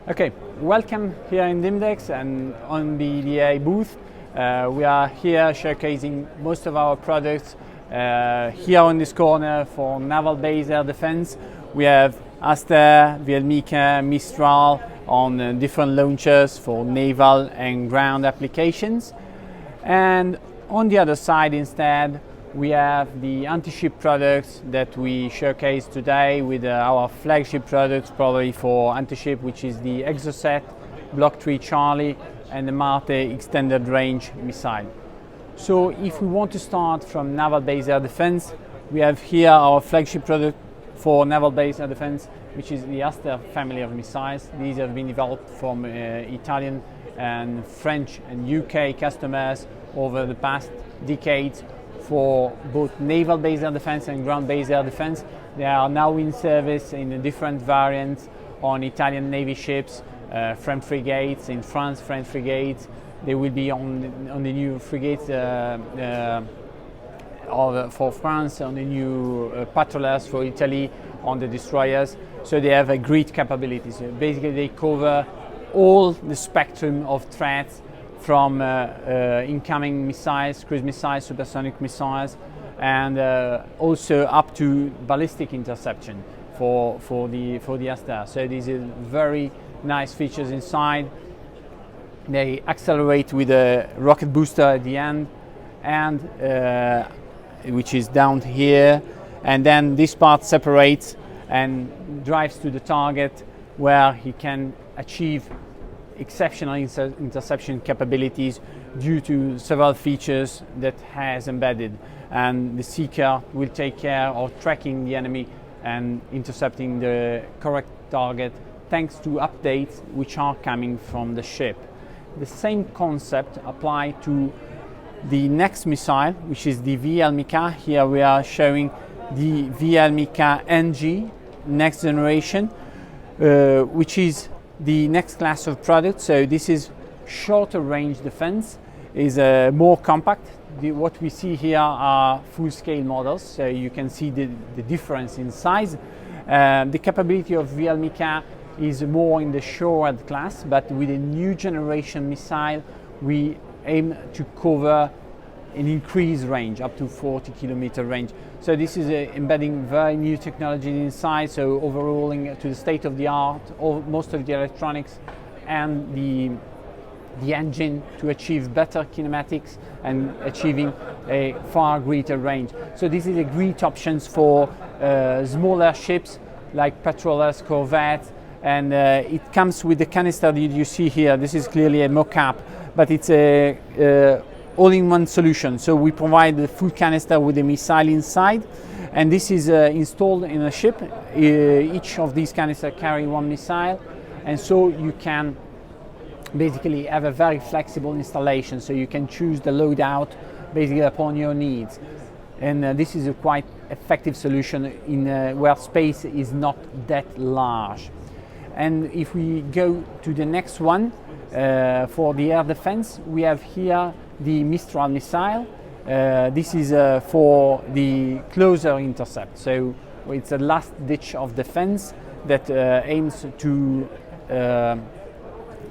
Okay, welcome here in DIMDEX and on the DA booth. We are here showcasing most of our products. Here on this corner for Naval Air Defense, we have ASTER, VL MICA, Mistral on different launchers for naval and ground applications. And on the other side instead, we have the Antiship products that we showcase today with our flagship products probably for Antiship, which is the Exocet, Block 3 Charlie and the Marte Extended Range Missile. So if we want to start from Naval Air Defense, we have here our flagship product for Naval Air Defense, which is the ASTER family of missiles. These have been developed from Italian and French and UK customers over the past decades for both Naval Air Defense and Ground Air Defense. They are now in service in different variants on Italian Navy ships, French frigates, in France, French frigates. They will be on the new frigates for France, on the new patrollers for Italy, on the destroyers. So they have a great capabilities. Basically they cover all the spectrum of threats from incoming missiles, cruise missiles, supersonic missiles, and also up to ballistic interception for the ASTER. So these are very nice features inside. They accelerate with a rocket booster at the end, and which is down here, and then this part separates and drives to the target where he can achieve exceptional interception capabilities due to several features that has embedded, and the seeker will take care of tracking the enemy and intercepting the correct target thanks to updates which are coming from the ship. The same concept applies to the next missile, which is the VL MICA. Here we are showing the VL MICA NG next generation, which is the next class of products. So this is shorter range defense, is more compact. What we see here are full scale models, so you can see the difference in size. The capability of VL MICA is more in the shorehead class, but with a new generation missile we aim to cover an increased range up to 40 kilometer range. So this is embedding very new technology inside, so overhauling to the state of the art most of the electronics and the engine to achieve better kinematics and achieving a far greater range. So this is a great options for smaller ships like patrollers, corvettes, and it comes with the canister that you see here. This is clearly a mock-up, but it's a all-in-one solution. So we provide the full canister with a missile inside, and this is installed in a ship. Each of these canisters carry one missile, and so you can basically have a very flexible installation, so you can choose the loadout basically upon your needs. And this is a quite effective solution in where space is not that large. And if we go to the next one, for the air defense, we have here the Mistral Missile. This is for the closer intercept. So it's a last ditch of defense that aims to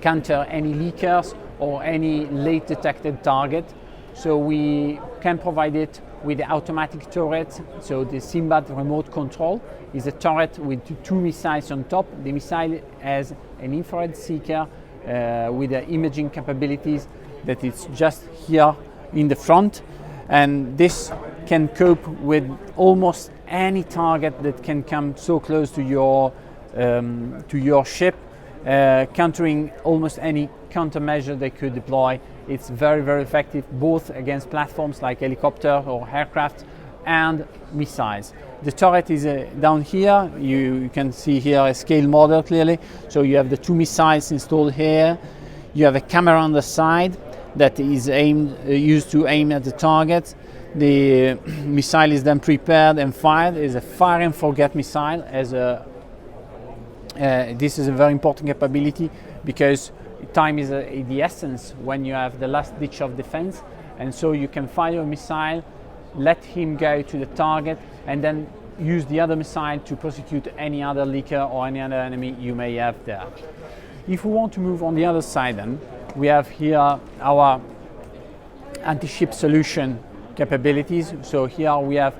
counter any leakers or any late detected target. So we can provide it with the automatic turret. So the Simbad remote control is a turret with two missiles on top. The missile has an infrared seeker with the imaging capabilities that is just here in the front, and this can cope with almost any target that can come so close to your ship, countering almost any countermeasure they could deploy. It's very, very effective both against platforms like helicopter or aircraft and missiles. The turret is down here. You can see here a scale model clearly. So you have the two missiles installed here. You have a camera on the side that is used to aim at the target. The missile is then prepared and fired. It's a fire and forget missile. This is a very important capability because time is the essence when you have the last ditch of defense, and so you can fire a missile, let him go to the target, and then use the other missile to prosecute any other leaker or any other enemy you may have there. If we want to move on the other side, then we have here our anti-ship solution capabilities. So here we have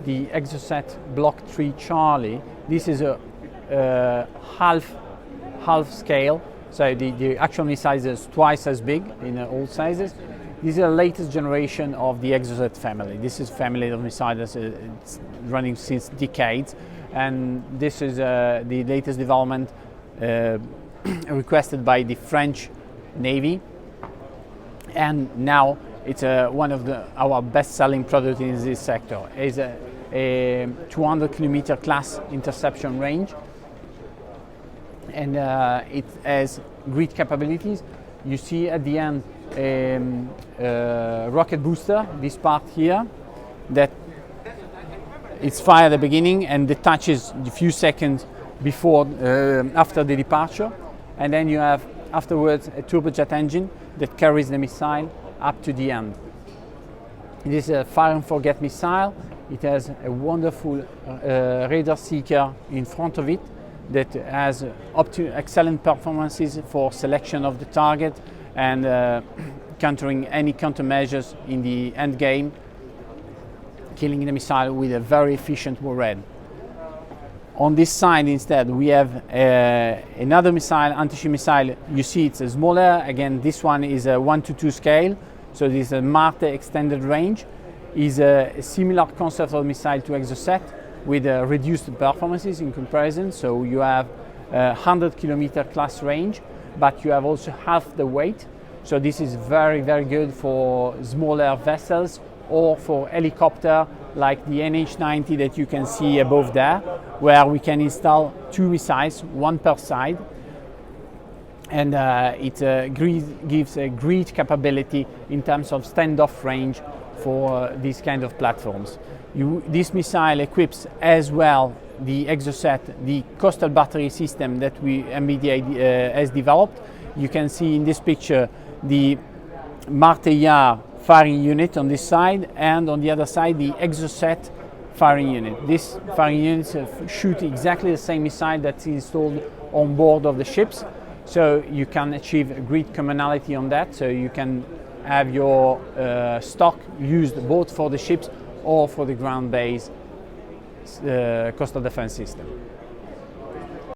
the Exocet Block 3 Charlie. This is a half scale, so the actual missile is twice as big in all sizes. This is the latest generation of the Exocet family. This is a family of missiles it's running since decades, and this is the latest development requested by the French Navy, and now it's one of our best-selling products in this sector. It's a 200-kilometer class interception range, and it has great capabilities. You see at the end rocket booster, this part here, that it's fired at the beginning and detaches a few seconds before, after the departure, and then you have afterwards a turbojet engine that carries the missile up to the end. It is a fire and forget missile. It has a wonderful radar seeker in front of it that has up to excellent performances for selection of the target and countering any countermeasures in the end game, killing the missile with a very efficient warhead. On this side instead we have another missile, Antiship Missile. You see it's smaller. Again, this one is a 1:2 scale, so this is a Marte extended range. Is a similar concept of missile to Exocet with reduced performances in comparison. So you have 100-kilometer class range, but you have also half the weight. So this is very, very good for smaller vessels or for helicopter like the NH90 that you can see above there, where we can install 2 missiles, 1 per side. And it gives a great capability in terms of standoff range for these kind of platforms. This missile equips as well the Exocet, the coastal battery system that MBDA has developed. You can see in this picture the Marte firing unit on this side, and on the other side the Exocet firing unit. These firing units shoot exactly the same missile that's installed on board of the ships, so you can achieve a great commonality on that. So you can have your stock used both for the ships or for the ground-based coastal defense system.